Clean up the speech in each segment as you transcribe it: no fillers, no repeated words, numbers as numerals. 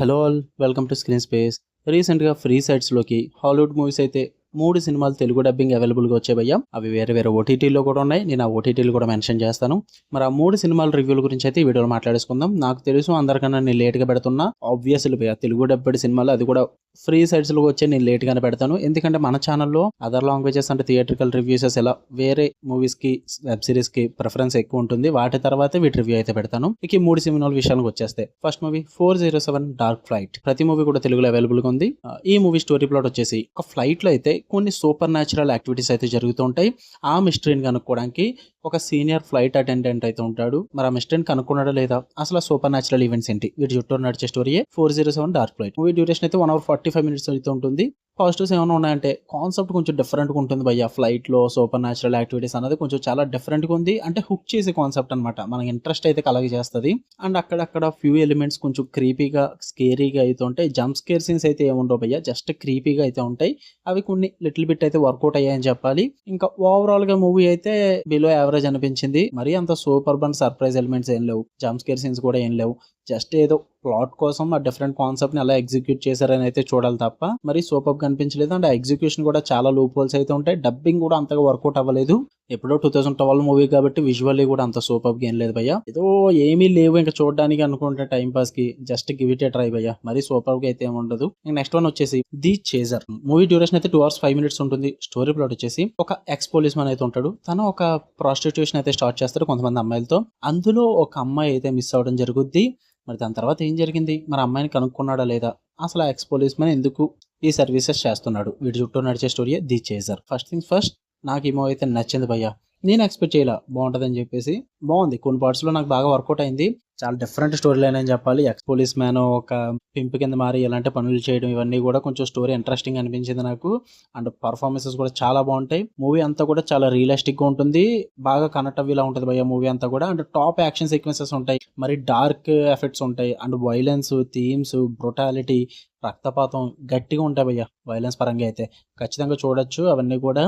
Hello all, welcome to screen space. రీసెంట్గా free సైట్స్లోకి Hollywood movies అయితే 3 సినిమాలు తెలుగు డబ్బింగ్ అవైలబుల్గా వచ్చాయి భయ్యా. అవి వేరే వేరే ఓటీటీలో కూడా ఉన్నాయి. నేను ఆ ఓటీటీలు కూడా మెన్షన్ చేస్తాను. మరి ఆ 3 సినిమాల రివ్యూల గురించి అయితే ఈ వీడియోలో మాట్లాడేసుకుందాం. నాకు తెలుసు అందరికన్నా నేను లేట్గా పెడుతున్నా. ఆబ్వియస్లీ భయ్యా, తెలుగు డబ్బెడ్ సినిమాలు అది కూడా ఫ్రీ సైట్స్లో వచ్చే నేను లేట్గానే పెడతాను. ఎందుకంటే మన ఛానల్లో అదర్ లాంగ్వేజెస్ అంటే థియేట్రికల్ రివ్యూసెస్ ఎలా వేరే మూవీస్కి వెబ్ సిరీస్కి ప్రిఫరెన్స్ ఎక్కువ ఉంటుంది. వాటి తర్వాతే వీటి రివ్యూ అయితే పెడతాను. ఇక ఈ 3 సినిమాల విషయానికి వచ్చేస్తే ఫస్ట్ మూవీ 407 డార్క్ ఫ్లైట్. ప్రతి మూవీ కూడా తెలుగులో అవైలబుల్గా ఉంది. ఈ మూవీ స్టోరీ ప్లాట్ వచ్చేసి ఒక ఫ్లైట్లో అయితే కొన్ని సూపర్ న్యాచురల్ యాక్టివిటీస్ అయితే జరుగుతూ ఉంటాయి. ఆ మిస్టరీని కనుక్కోవడానికి ఒక సీనియర్ ఫ్లైట్ అటెండెంట్ అయితే ఉంటాడు. మరి ఆ మిస్టరీని కనుక్కున్నాడా లేదా, అసలు సూపర్ న్యాచురల్ ఈవెంట్స్ ఏంటి, వీటి చుట్టూ నడిచే స్టోరీయే 407 డార్క్ ఫ్లైట్. మూవీ డ్యూరేషన్ అయితే 1 hour 45 minutes అయితే ఉంటుంది. పాజిటివ్స్ ఏమైనా ఉన్నాయంటే కాన్సెప్ట్ కొంచెం డిఫరెంట్గా ఉంటుంది భయ్య. ఫ్లైట్లో సూపర్ న్యాచురల్ యాక్టివిటీస్ అనేది కొంచెం చాలా డిఫరెంట్గా ఉంది. అంటే హుక్ చేసే కాన్సెప్ట్ అనమాట. మనకి ఇంట్రెస్ట్ అయితే కలగ చేస్తుంది. అండ్ అక్కడక్కడ ఫ్యూ ఎలిమెంట్స్ కొంచెం క్రీపీగా స్కేరీగా అయితే ఉంటాయి. జంప్ స్కేర్ సీన్స్ అయితే ఏముండవు భయ్య, జస్ట్ క్రీపీగా అయితే ఉంటాయి. అవి కొన్ని లిటిల్ బిట్ అయితే వర్కౌట్ అయ్యాయని చెప్పాలి. ఇంకా ఓవరాల్ గా మూవీ అయితే బిలో యావరేజ్ అనిపించింది. మరి అంత సూపర్ బన్ సర్ప్రైజ్ ఎలిమెంట్స్ ఏం లేవు. జంప్ స్కేర్ సీన్స్ కూడా ఏం లేవు. జస్ట్ ఏదో ప్లాట్ కోసం ఆ డిఫరెంట్ కాన్సెప్ట్ ని ఎలా ఎగ్జిక్యూట్ చేశారని అయితే చూడాలి తప్ప మరి సూపర్ కనిపించలేదు. అండ్ ఆ ఎగ్జిక్యూషన్ కూడా చాలా లూప్ హోల్స్ అయితే ఉంటాయి. డబ్బింగ్ కూడా అంతగా వర్కౌట్ అవ్వలేదు. ఎప్పుడో 2012 మూవీ కాబట్టి విజువల్లీ కూడా అంత సూపర్ గా ఏం లేదు భయ్య. ఏదో ఏమీ లేవు ఇంకా చూడడానికి అనుకుంటే టైం పాస్ కి just give it A try భయ్య. మరి సూపర్ గా అయితే ఏమి ఉండదు. నెక్స్ట్ వన్ వచ్చేసి ది చేజర్. మూవీ డ్యూరేషన్ అయితే 2 hours 5 minutes ఉంటుంది. స్టోరీ ప్లాట్ వచ్చేసి ఒక ఎక్స్ పోలీస్ మ్యాన్ అయితే ఉంటాడు. తను ఒక ప్రాస్టిట్యూషన్ అయితే స్టార్ట్ చేస్తాడు కొంతమంది అమ్మాయిలతో. అందులో ఒక అమ్మాయి అయితే మిస్ అవడం జరుగుద్ది. మరి దాని తర్వాత ఏం జరిగింది, మరి అమ్మాయిని కనుక్కున్నాడా లేదా, అసలు ఆ ఎక్స్ పోలీస్ మ్యాన్ ఎందుకు ఈ సర్వీసెస్ చేస్తున్నాడు, వీటి చుట్టూ నడిచే story the chaser. First things first, నాకు ఈ మూవీ అయితే నచ్చింది భయ్య. నేను ఎక్స్పెక్ట్ చేయాల బాగుంటుందని చెప్పేసి. బాగుంది. కొన్ని పార్ట్స్ లో నాకు బాగా వర్కౌట్ అయింది. చాలా డిఫరెంట్ స్టోరీ లైన్ అని చెప్పాలి. ఎక్స్ పోలీస్ మ్యాన్ ఒక పింప్ కింద మారి ఇలాంటి పనులు చేయడం ఇవన్నీ కూడా కొంచెం స్టోరీ ఇంట్రెస్టింగ్ అనిపించింది నాకు. అండ్ పర్ఫార్మెన్సెస్ కూడా చాలా బాగుంటాయి. మూవీ అంతా కూడా చాలా రియలిస్టిక్ గా ఉంటుంది. బాగా కనెక్ట్ అవ్వేలా ఉంటుంది భయ్య మూవీ అంతా కూడా. అండ్ టాప్ యాక్షన్ సీక్వెన్సెస్ ఉంటాయి. మరి డార్క్ ఎఫెక్ట్స్ ఉంటాయి. అండ్ వైలెన్స్, థీమ్స్, బ్రొటాలిటీ, రక్తపాతం గట్టిగా ఉంటాయి భయ్య. వైలెన్స్ పరంగా అయితే ఖచ్చితంగా చూడొచ్చు. అవన్నీ కూడా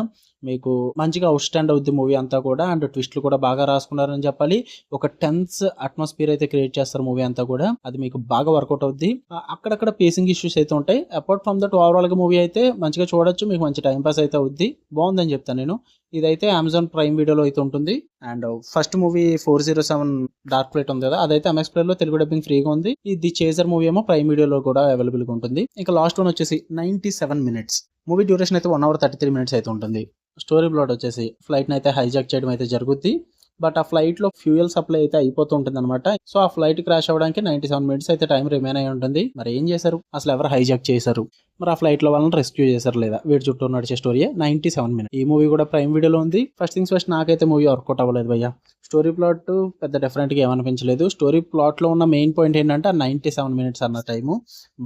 మీకు మంచిగా అవుట్ స్టాండ్ అవుద్ది మూవీ అంతా కూడా. అండ్ ట్విస్ట్లు కూడా బాగా రాసుకున్నారని చెప్పాలి. ఒక టెన్స్ అట్మాస్ఫియర్ అయితే క్రియేట్ చేస్తారు మూవీ అంతా కూడా. అది మీకు బాగా వర్కౌట్ అవుద్ది. అక్కడక్కడ పేసింగ్ ఇష్యూస్ అయితే ఉంటాయి. అపార్ట్ ఫ్రమ్ దట్ ఓవరాల్ గా మూవీ అయితే మంచిగా చూడొచ్చు. మీకు మంచి టైం పాస్ అయితే అవుద్ది. బాగుందని చెప్తాను నేను. ఇదైతే అమెజాన్ ప్రైమ్ వీడియోలో అయితే ఉంటుంది. And first movie 407 dark flight ఉంది కదా, అదైతే ఎంఎక్స్ ప్లేయర్ లో తెలుగు డబ్బింగ్ ఫ్రీగా ఉంది. ది చేజర్ మూవీ ఏమో ప్రైమ్ వీడియోలో కూడా అవైలబుల్ గా ఉంటుంది. ఇంకా లాస్ట్ వన్ వచ్చేసి 97 minutes. మూవీ డ్యూరేషన్ అయితే 1 hour 33 minutes అయితే ఉంటుంది. స్టోరీ ప్లాట్ వచ్చేసి ఫ్లైట్ ని అయితే హైజాక్ చేయడం అయితే జరుగుద్ది. బట్ ఆ ఫ్లైట్ లో ఫ్యూయల్ సప్లై అయితే అయిపోతూ ఉంటుంది అనమాట. సో ఆ ఫ్లైట్ క్రాష్ అవ్వడానికి 97 minutes అయితే టైం రిమైన్ అయి ఉంటుంది. మరి ఏం చేశారు, అసలు ఎవరు హైజాక్ చేశారు, మరి ఆ ఫ్లైట్ లో వాళ్ళని రెస్క్యూ చేశారు లేదా, వీటి చుట్టూ నడిచే స్టోరీ 97 minutes. ఈ మూవీ కూడా ప్రైమ్ వీడియోలో ఉంది. ఫస్ట్ థింగ్స్ ఫస్ట్, నాకైతే మూవీ వర్కౌట్ అవ్వలేదు భయ్య. స్టోరీ ప్లాట్ పెద్ద డిఫరెంట్ గా ఏమనిపించలేదు. స్టోరీ ప్లాట్ లో ఉన్న మెయిన్ పాయింట్ ఏంటంటే ఆ 97 minutes అన్న టైము.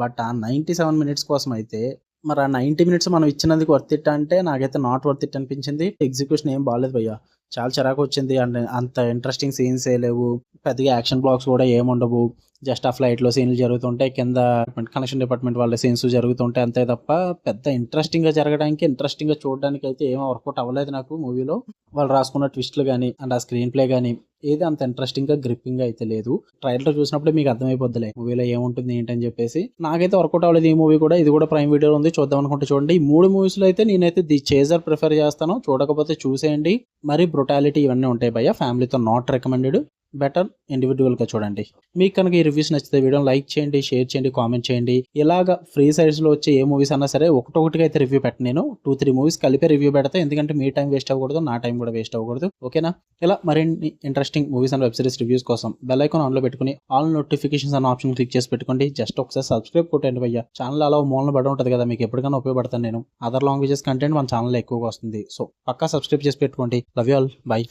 బట్ ఆ 97 minutes కోసం అయితే మరి ఆ 90 minutes మనం ఇచ్చినందుకు వర్త్ ఇట్ అంటే నాకైతే నాట్ వర్త్ ఇట్ అనిపించింది. ఎగ్జిక్యూషన్ ఏం బాగాలేదు భయ్య. చాలా చిరాకు వచ్చింది. అండ్ అంత ఇంట్రెస్టింగ్ సీన్స్ ఏ లేవు. పెద్దగా యాక్షన్ బ్లాక్స్ కూడా ఏముండవు. జస్ట్ ఆ ఫ్లైట్ లో సీన్లు జరుగుతుంటాయి. కింద కనెక్షన్ డిపార్ట్మెంట్ వాళ్ళ సీన్స్ జరుగుతుంటాయి అంతే తప్ప పెద్ద ఇంట్రెస్టింగ్ గా జరగడానికి, ఇంట్రెస్టింగ్ గా చూడడానికి అయితే ఏమీ వర్కౌట్ అవ్వలేదు నాకు మూవీలో. వాళ్ళు రాసుకున్న ట్విస్ట్లు కానీ అండ్ ఆ స్క్రీన్ ప్లే కానీ ఏది అంత ఇంట్రెస్టింగ్ గా గ్రిప్పింగ్ గా అయితే లేదు. ట్రైలర్ చూసినప్పుడే మీకు అర్థమైపోద్దిలే మూవీలో ఏముంటుంది ఏంటని చెప్పేసి. నాకైతే వర్కౌట్ అవ్వలేదు ఈ మూవీ కూడా. ఇది కూడా ప్రైమ్ వీడియోలో ఉంది, చూద్దాం అనుకుంటే చూడండి. ఈ 3 మూవీస్ లో అయితే నేనైతే ది చేజర్ ప్రిఫర్ చేస్తాను. చూడకపోతే చూసేయండి. మరి బ్రొటాలిటీ ఇవన్నీ ఉంటాయి భయ్య. ఫ్యామిలీతో నాట్ రికమెండెడ్. బెటర్ ఇండివిజువల్ గా చూడండి. మీకు కనుక ఈ రివ్యూస్ నచ్చితే వీడియోని లైక్ చేయండి, షేర్ చేయండి, కామెంట్ చేయండి. ఇలాగా ఫ్రీ సైడ్స్ లో వచ్చే ఏ మూవీస్ అన్నా సరే ఒకటొకటిగా అయితే రివ్యూ పెట్టను. నేను 2-3 మూవీస్ కలిపే రివ్యూ పెడతా. ఎందుకంటే మీ టైం వేస్ట్ అవ్వకూడదు, నా టైం కూడా వేస్ట్ అవ్వకూడదు. ఓకేనా? ఇలా మరిన్ని interesting movies and web series reviews కోసం బెల్ ఐకాన్ ఆన్ లో పెట్టుకుని ఆల్ నోటిఫికేషన్స్ అన్న ఆప్షన్ క్లిక్ చేసి పెట్టుకోండి. జస్ట్ ఒకసారి సబ్స్క్రైబ్ కొట్టండి భయ్య. ఛానల్ అలా మూలన పడి ఉంటుంది కదా, మీకు ఎప్పటికైనా ఉపయోగపడతాను నేను. అదర్ లాంగ్వేజెస్ కంటెంట్ మన ఛానల్ ఎక్కువగా వస్తుంది. సో పక్కా సబ్స్క్రైబ్ చేసి పెట్టుకోండి. Love you all, by.